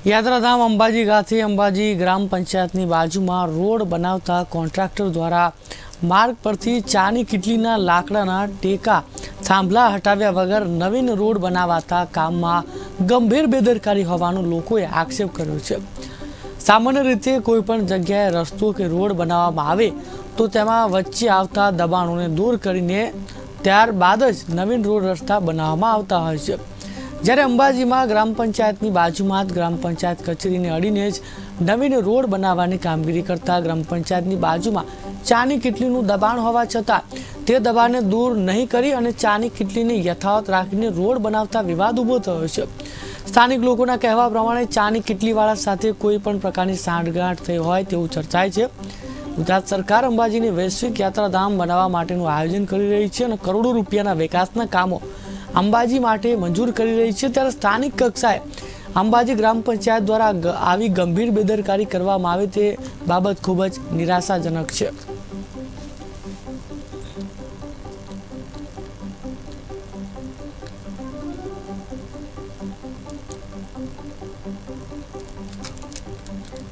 યાત્રાધામ અંબાજી ખાતે અંબાજી ગ્રામ પંચાયતની બાજુમાં રોડ બનાવતા કોન્ટ્રાક્ટર દ્વારા માર્ગ પરથી ચાની કીટલીના લાકડાના ટેકા થાંભલા હટાવ્યા વગર નવીન રોડ બનાવાતા કામમાં ગંભીર બેદરકારી હોવાનો લોકોએ આક્ષેપ કર્યો છે। સામાન્ય રીતે કોઈપણ જગ્યાએ રસ્તો કે રોડ બનાવવામાં આવે તો તેમાં વચ્ચે આવતા દબાણોને દૂર કરીને ત્યારબાદ જ નવીન રોડ રસ્તા બનાવવામાં આવતા હોય છે। જ્યારે અંબાજીમાં ગ્રામ પંચાયતની બાજુમાં જ ગ્રામ પંચાયત કચેરીને અડીને જ નવીન રોડ બનાવવાની કામગીરી કરતા ગ્રામ પંચાયતની બાજુમાં ચાની કીટલીનું દબાણ હોવા છતાં તે દબાણને દૂર નહીં કરી અને ચાની કીટલીને યથાવત રાખીને રોડ બનાવતા વિવાદ ઊભો થયો છે। સ્થાનિક લોકોના કહેવા પ્રમાણે ચાની કીટલીવાળા સાથે કોઈ પણ પ્રકારની સાંઠગાંઠ થઈ હોય તેવું ચર્ચાય છે। ગુજરાત સરકાર અંબાજીને વૈશ્વિક યાત્રાધામ બનાવવા માટેનું આયોજન કરી રહી છે અને કરોડો રૂપિયાના વિકાસના કામો અંબાજી માટે મંજૂર કરી રહી છે, ત્યારે સ્થાનિક કક્ષાએ અંબાજી ગ્રામ પંચાયત દ્વારા આવી ગંભીર બેદરકારી કરવામાં આવે તે બાબત ખૂબ જ નિરાશાજનક છે।